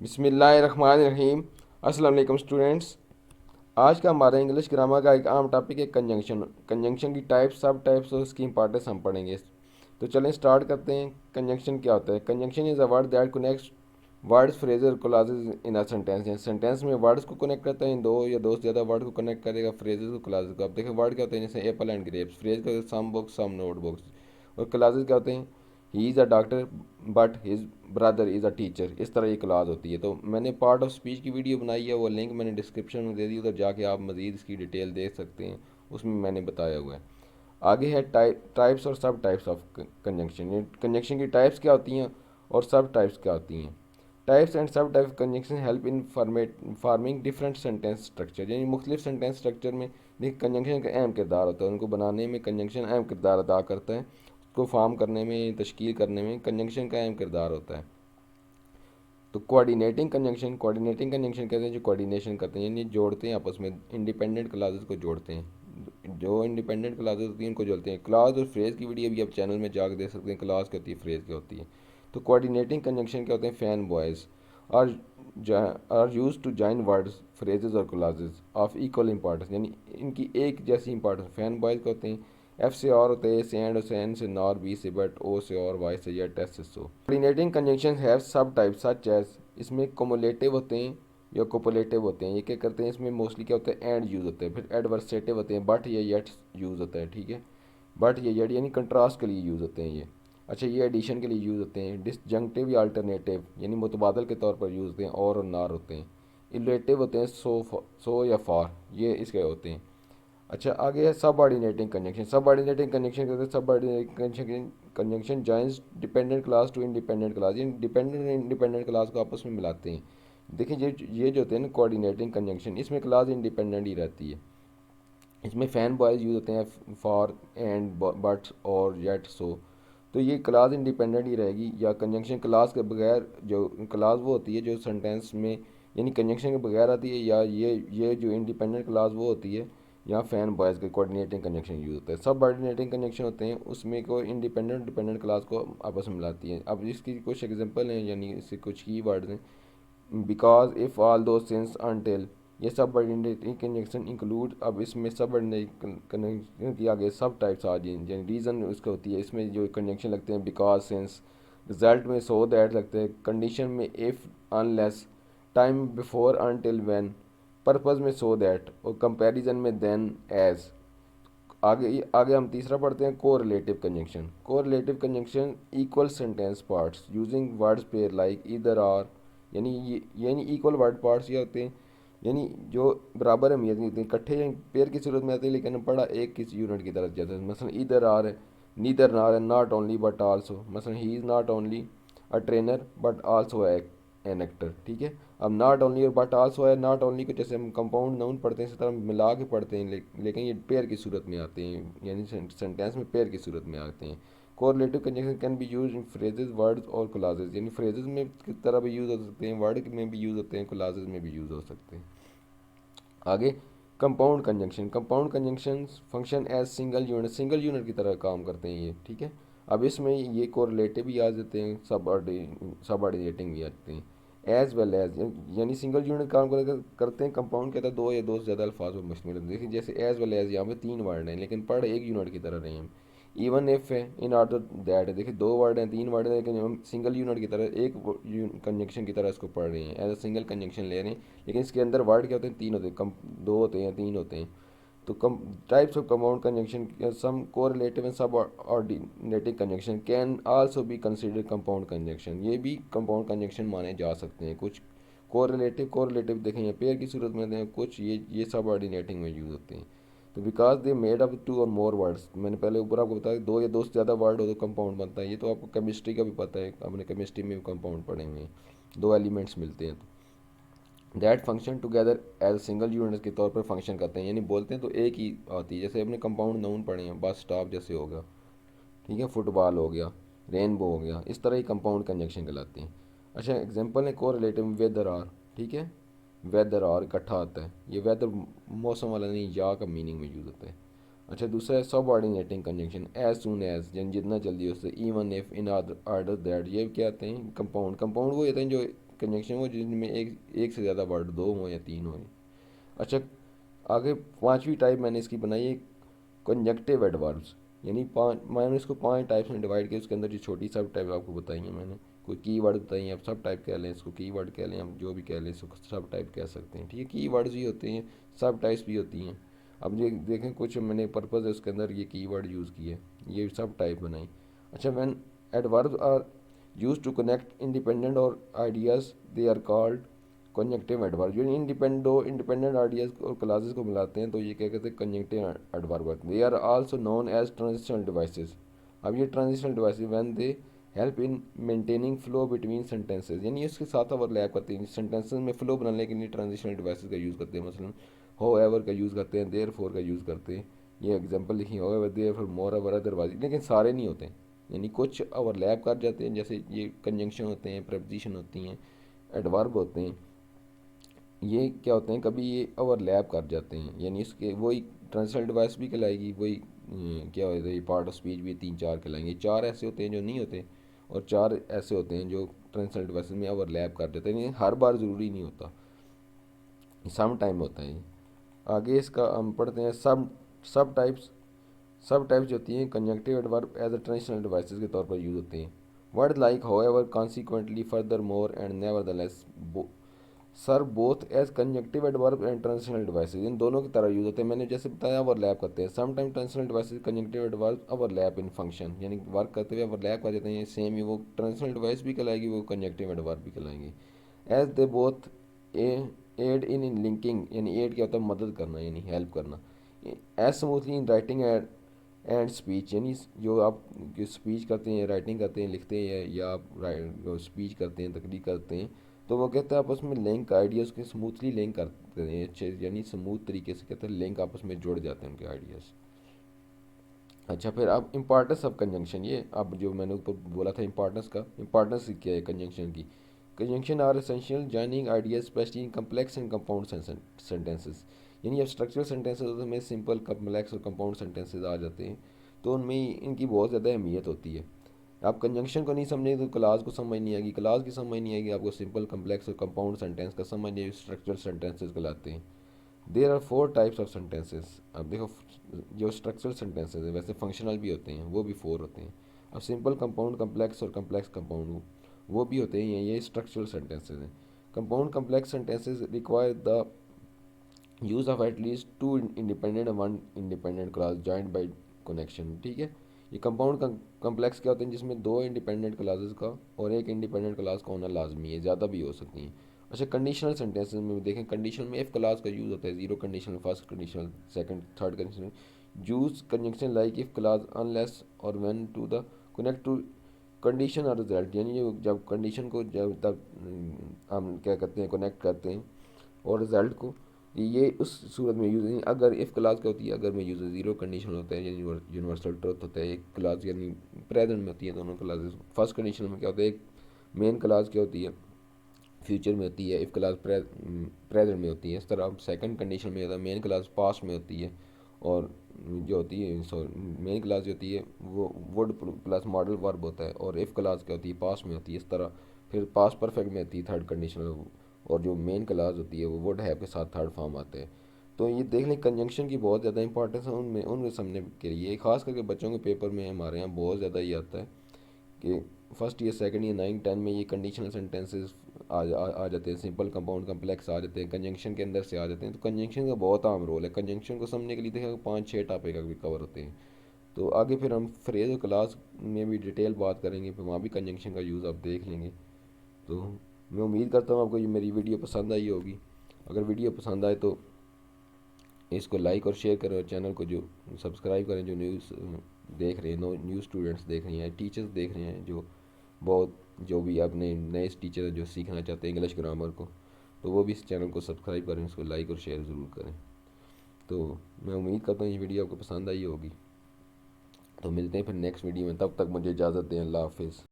बिस्मिल्लाहिर्रहमानिर्रहीम। अस्सलाम वालेकुम स्टूडेंट्स। आज का हमारा इंग्लिश ग्रामर का एक आम टॉपिक है कंजंक्शन। कंजंक्शन की टाइप्स, सब टाइप्स और उसकी इंपॉर्टेंस हम पढ़ेंगे। तो चलें स्टार्ट करते हैं। कंजंक्शन क्या होता है? Conjunction is a word that connects words, phrases, clauses in a sentence. Sentence में वर्ड्स को कनेक्ट करता है, इन दो या दो से ज़्यादा वर्ड को कनेक्ट करेगा, फ्रेजेस को, क्लॉजेज को। अब देखिए वर्ड क्या होते हैं, जैसे एप्पल एंड ग्रेप्स। फ्रेज का सम बुक्स, सम नोट बुक्स। और क्लॉजेज क्या होते हैं? He is a doctor but his brother is a teacher. इस तरह ये क्लास होती है। तो मैंने पार्ट ऑफ स्पीच की वीडियो बनाई है, वो लिंक मैंने डिस्क्रिप्शन में दे दी, उधर जाके आप मज़ीद इसकी डिटेल देख सकते हैं। उसमें मैंने बताया हुआ है। आगे है टाइप्स और सब टाइप्स ऑफ कंजंक्शन। ये कंजंक्शन की टाइप्स क्या होती हैं और सब टाइप्स क्या होती हैं। टाइप्स एंड सब type conjunction help in farming different sentence structure. यानी मुख्तलिफ सेंटेंस स्ट्रक्चर में देखिए कंजंक्शन का अहम किरदार होता है। उनको बनाने में कंजंक्शन अहम किरदार अदा करता है। उसको फॉर्म करने में, तश्कील करने में कंजंक्शन का अहम किरदार होता है। तो कोऑर्डिनेटिंग कंजंक्शन कहते हैं जो कोऑर्डिनेशन करते हैं, यानी जोड़ते हैं आपस में, इंडिपेंडेंट क्लासेस को जोड़ते हैं। जो इंडिपेंडेंट क्लासेस होती हैं उनको जोड़ते हैं। क्लास और फ्रेज की वीडियो भी आप चैनल में जाकर देख सकते हैं, क्लास क्या होती है, फ्रेज क्या होती है। तो कोऑर्डिनेटिंग कंजंक्शन क्या होते हैं? Fan boys are are use to join words, phrases और क्लासेस ऑफ इक्वल इंपॉर्टेंस। यानी इनकी एक जैसी इंपॉर्टेंस। फैन बॉयज़ क्या होते हैं? एफ से और होते हैं, से एंड, से एन, से नॉर, बी से बट, ओ से और, वाई से या, टेस्ट से सो। कोऑर्डिनेटिंग कंजंक्शन हैव सब टाइप्स सच एज। इसमें कोमुलेटिव होते हैं या कोपुलेटिव होते हैं। ये क्या करते हैं? इसमें मोस्टली क्या होता है? एंड यूज़ होता है। फिर एडवर्सेटिव होते हैं, बट या येट यूज़ होता है। ठीक है, बट या येट यानी कंट्रास्ट के लिए यूज़ होते हैं ये। अच्छा, ये एडिशन के लिए यूज़ होते हैं। डिसजंक्टिव या अल्टरनेटिव यानी मुतबादल के तौर पर यूज़ होते हैं, और नार होते हैं। इलेटिव होते हैं, सो या फॉर, ये इसके होते हैं। अच्छा, आगे है सब ऑर्डिनेटिंग कंजंक्शन। सब ऑर्डिनेटिंग कंजंक्शन कहते हैं subordinating conjunction joins dependent clause to independent clause. ये डिपेंडेंट और इंडिपेंडेंट क्लास को आपस में मिलाते हैं। देखिए ये जो होते हैं ना कोऑर्डिनेटिंग कंजंक्शन, इसमें क्लास इंडिपेंडेंट ही रहती है। इसमें फैन बॉयज़ यूज़ होते हैं, फॉर, एंड, बट और येट, सो। तो ये क्लास इंडिपेंडेंट ही रहेगी। या कंजंक्शन क्लास के बगैर, जो क्लास वो होती है जो सेंटेंस में यानी कंजंक्शन के बगैर आती है, या ये जो इंडिपेंडेंट क्लास वो होती है, यहाँ फैन बॉयज़ के कोऑर्डिनेटिंग कंजंक्शन यूज़ होता है। सब ऑर्डिनेटिंग कंजंक्शन होते हैं, उसमें को इंडिपेंडेंट डिपेंडेंट क्लास को आपस में मिलाती है। अब इसकी कुछ एग्जांपल हैं, यानी इसके कुछ की वर्ड्स हैं। बिकॉज, इफ़, ऑल दो, सिंस, अनटिल। ये सब ऑर्डिनेटिंग कंजंक्शन इंक्लूड। अब इसमें सब ऑर्डिनेटिंग कंजंक्शन की आगे सब टाइप्स आ जाएंगे, यानी रीज़न उसका होती है। इसमें जो कंजंक्शन लगते हैं बिकॉज, सिंस। रिजल्ट में सो दैट लगते हैं। कंडीशन में if, unless. Time before, until, when. Purpose में सो दैट। और कंपैरिजन में देन, एज। आगे आगे हम तीसरा पढ़ते हैं, correlative conjunction. Correlative conjunction equal sentence parts using words pair like either or. यानी इक्वल वर्ड पार्ट्स ये होते हैं, यानी जो बराबर अहमियत नहीं होती, इकट्ठे पेयर की सूरत में आते हैं, लेकिन पढ़ा एक किसी यूनिट की तरफ जाता है। मसलन ईदर आर है, नीदर नार है, नॉट ओनली बट आल्सो। मसलन he is not only a trainer but also an actor. ठीक है, अब नॉट ओनली और बट आल्सो है। नॉट ओनली को जैसे हम कंपाउंड नाउन पढ़ते हैं इसी तरह मिला के पढ़ते हैं, लेकिन ये पेयर की सूरत में आते हैं, यानी सेंटेंस में पेयर की सूरत में आते हैं। Correlative conjunction can be use in phrases, words और क्लाजेज। यानी फ्रेजेस में की तरह भी यूज़ हो सकते हैं, वर्ड में भी यूज़ होते हैं, क्लाजेज में भी यूज़ हो सकते हैं। आगे compound conjunction. Compound conjunction function as single unit की तरह काम करते हैं ये। ठीक है, अब इसमें ये कोरिलेटिव भी आ जाते हैं, सब ऑर्डिनेटिंग भी आते हैं। एज वेल एज यानी सिंगल यूनिट काम करते हैं। कंपाउंड कहता है दो या दो से ज़्यादा अल्फाज में मुश्तमिल है। देखिए जैसे एज वेल एज, यहाँ पे तीन वर्ड हैं लेकिन पढ़ एक यूनिट की तरह रहे हैं। इवन इफ है, इन ऑर्डर दैट है। देखिए दो वर्ड हैं, तीन वर्ड हैं, लेकिन हम सिंगल यूनिट की तरह एक कंजंक्शन की तरह इसको पढ़ रहे हैं, एज अ सिंगल कंजंक्शन ले रहे हैं। लेकिन इसके अंदर वर्ड क्या होते हैं? तीन होते हैं, कम दो होते हैं या तीन होते हैं। तो कम types of compound conjunction, some correlative and subordinative conjunction can also be consider compound conjunction. ये भी कंपाउंड कंजंक्शन माने जा सकते हैं। कुछ कोरिलेटिव देखें पेयर की सूरत में दें, कुछ ये सब ऑर्डिनेटिंग में यूज़ होते हैं। तो because they made up two और मोर वर्ड्स, मैंने पहले ऊपर आपको बताया दो या दो से ज़्यादा वर्ड हो तो कंपाउंड बनता है। ये तो आपको केमिस्ट्री का भी पता है, आपने केमिस्ट्री में भी कंपाउंड पढ़े हुए हैं, दो एलिमेंट्स मिलते हैं that function together as single unit के तौर पर फंक्शन करते हैं। यानी बोलते हैं तो एक ही आती है। जैसे अपने कंपाउंड नाउन पढ़े हैं, बस स्टॉप जैसे हो गया, ठीक है, फुटबॉल हो गया, रेनबो हो गया, इस तरह ही कंपाउंड कंजंक्शन कहलाते हैं। अच्छा, एग्जांपल है कोरिलेटिव वेदर आर। ठीक है, वेदर आर इकट्ठा आता है, ये वेदर मौसम वाला नहीं, या का मीनिंग में यूज़ होता है। अच्छा, दूसरा है सब ऑर्डिनेटिंग कंजंक्शन, एज सुन एज, यानी जितना जल्दी उससे, even if, in order that. ये क्या आते हैं? कंपाउंड वो होते हैं जो कंजंक्शन वो जिनमें एक से ज़्यादा वर्ड, दो हों या तीन हों। अच्छा, आगे पांचवी टाइप मैंने इसकी बनाई है कंजक्टिव एडवर्ब्स, यानी मैंने इसको 5 टाइप्स में डिवाइड किया। उसके अंदर जो छोटी सब टाइप आपको बताई है मैंने, कोई की वर्ड बताई है, आप सब टाइप कह लें इसको, की वर्ड कह लें, हम जो भी कह लें इसको सब टाइप कह सकते हैं। ठीक है, की वर्ड्स भी होते हैं, सब टाइप्स भी होती हैं। अब ये देखें, कुछ मैंने पर्पज़ है उसके अंदर ये की वर्ड यूज़ किए, ये सब टाइप बनाई। अच्छा, when adverbs are use to connect independent और ideas they are called conjunctive adverb. जो इंडिपेंडेंट आइडियाज़ और क्लासेस को मिलाते हैं तो ये क्या कहते हैं, conjunctive adverb. They are also known as transitional devices. अब ये transitional devices when they help in maintaining flow between sentences, यानी इसके साथ ओवरलैप करते हैं। सेंटेंसेज में फ्लो बनाने के लिए ट्रांजिशनल डिवाइसेस का यूज़ करते हैं। मसलन हो एवर का यूज़ करते हैं, देयर फोर का यूज़ करते हैं। ये एग्जाम्पल लिखी, however, therefore, moreover, otherwise. लेकिन सारे नहीं होते, यानी कुछ ओवरलैप कर जाते हैं, जैसे ये कंजंक्शन होते हैं, प्रपोजिशन होती हैं, एडवर्ब होते हैं, ये क्या होते हैं, कभी ये ओवरलैप कर जाते हैं, यानी इसके वही ट्रांसलेट डिवाइस भी कहलाएगी, वही क्या होता है, पार्ट ऑफ स्पीच भी 3-4 कहलाएंगे। 4 ऐसे होते हैं जो नहीं होते, और 4 ऐसे होते हैं जो ट्रांसलेट डिवाइस में ओवरलैप कर जाते हैं। यानी हर बार ज़रूरी नहीं होता, सम टाइम होता है ये। आगे इसका हम पढ़ते हैं सब सब टाइप्स। सब टाइप्स जो होती हैं conjunctive adverb as a transitional devices के तौर पर यूज़ होते हैं। Word like however, consequently, furthermore and nevertheless serve both as conjunctive adverb and transitional devices, इन दोनों की तरह यूज़ होते हैं। मैंने जैसे बताया ओवरलैप करते हैं। Some time transitional devices conjunctive adverb overlap in function, यानी वर्क करते हुए ओवरलैप कर देते हैं। सेम ही वो ट्रांजिशनल डिवाइस भी कहलाएगी, वो कंजक्टिव एडवर्ब भी कहलाएंगे। As they both aid in linking, यानी एड क्या होता है, मदद करना, यानी हेल्प करना। As smoothly in writing and speech, यानी जो आप जो स्पीच करते हैं, राइटिंग करते हैं, लिखते हैं, या आप स्पीच करते हैं, तकरीर करते हैं, तो वो कहते हैं आपस में लिंक आइडियाज़ के स्मूथली लिंक करते हैं अच्छे, यानी स्मूथ तरीके से कहते हैं लिंक आपस में जुड़ जाते हैं उनके आइडियाज़। अच्छा, फिर अब इंपॉर्टेंस ऑफ कंजंक्शन, ये अब जो मैंने ऊपर बोला था इंपॉर्टेंस का, इंपॉर्टेंस क्या है कंजंक्शन की। Conjunction are essential joining ideas specially in complex and compound sentences, यानी अब स्ट्रक्चरल सेंटेंसेस में सिंपल, कम्प्लेक्स और कंपाउंड सेंटेंसेस आ जाते हैं, तो उनमें इनकी बहुत ज़्यादा अहमियत होती है। आप कंजंक्शन को नहीं समझेंगे तो क्लास को समझ नहीं आएगी, क्लास की समझ नहीं आएगी आपको सिंपल, कम्प्लेक्स और कंपाउंड सेंटेंस का समझ नहीं, स्ट्रक्चरल सेंटेंसेस कहलाते हैं। There are 4 types of sentences. अब देखो, जो स्ट्रक्चरल सेंटेंसेस है वैसे फंक्शनल भी होते हैं, वो भी 4 होते हैं। अब सिंपल, कंपाउंड, कम्प्लेक्स और कम्प्लेक्स कंपाउंड, वो भी होते हैं, ये स्ट्रक्चरल सेंटेंसेस हैं। Compound complex sentences require the use of at least 2 independent और 1 independent class joint by connection. ठीक है, ये कंपाउंड कम्प्लेक्स क्या होते हैं, जिसमें 2 इंडिपेंडेंट क्लासेस का और एक इंडिपेंडेंट क्लास का होना लाजमी है, ज़्यादा भी हो सकती हैं। अच्छा, कंडीशनल सेंटेंसेस में देखें, कंडीशनल में इफ क्लास का यूज़ होता है, zero conditional, first conditional, second, third conditional. Use conjunction like if clause unless और when to the connect two condition और रिजल्ट, यानी जब कंडीशन को जब तक हम क्या करते हैं, कनेक्ट करते हैं, और रिजल्ट को, ये उस सूरत में यूज़ नहीं। अगर इफ़ क्लास क्या होती है, अगर में यूज़ ज़ीरो कंडीशन होता है, यानी यूनिवर्सल ट्रुथ होता है, एक क्लास यानी प्रेजेंट में होती है दोनों क्लासेस। फर्स्ट कंडीशन में क्या होता है, एक मेन क्लास क्या होती है, फ्यूचर में होती है, इफ़ क्लास प्रेजेंट में होती है। इस तरह सेकंड कंडीशन में होता है, मेन क्लास पास्ट में होती है, और जो होती है मेन क्लास जो होती है वो वुड प्लस मॉडल वर्ब होता है, और इफ़ क्लास क्या होती है, पास्ट में होती है। इस तरह फिर पास्ट परफेक्ट में होती है थर्ड कंडीशन, और जो मेन क्लास होती है वो वुड हैव के साथ थर्ड फॉर्म आते हैं। तो ये देख लें, कंजंक्शन की बहुत ज़्यादा इंपॉर्टेंस है उनमें समझने के लिए, खास करके बच्चों के पेपर में हमारे यहाँ बहुत ज़्यादा ये आता है कि फर्स्ट ईयर, सेकंड ईयर, 9, 10 में ये कंडीशनल सेंटेंसेस आ जाते हैं, सिंपल, कंपाउंड, कम्प्लेक्स आ जाते हैं, कंजंक्शन के अंदर से आ जाते हैं। तो कंजंक्शन का बहुत अहम रोल है। कंजंक्शन को समझने के लिए देखिए 5-6 टॉपिक भी कवर होते हैं। तो आगे फिर हम फ्रेज और क्लास में भी डिटेल बात करेंगे, फिर वहाँ भी कंजंक्शन का यूज़ आप देख लेंगे। तो मैं उम्मीद करता हूँ आपको ये मेरी वीडियो पसंद आई होगी। अगर वीडियो पसंद आए तो इसको लाइक और शेयर करें, और चैनल को जो सब्सक्राइब करें, जो न्यूज़ देख रहे हैं, न्यू स्टूडेंट्स देख रहे हैं, टीचर्स देख रहे हैं, जो भी अपने नए टीचर जो सीखना चाहते हैं इंग्लिश ग्रामर को, तो वो भी इस चैनल को सब्सक्राइब करें, इसको लाइक और शेयर ज़रूर करें। तो मैं उम्मीद करता हूँ ये वीडियो आपको पसंद आई होगी। तो मिलते हैं फिर नेक्स्ट वीडियो में, तब तक मुझे इजाज़त दें। अल्लाह हाफिज़।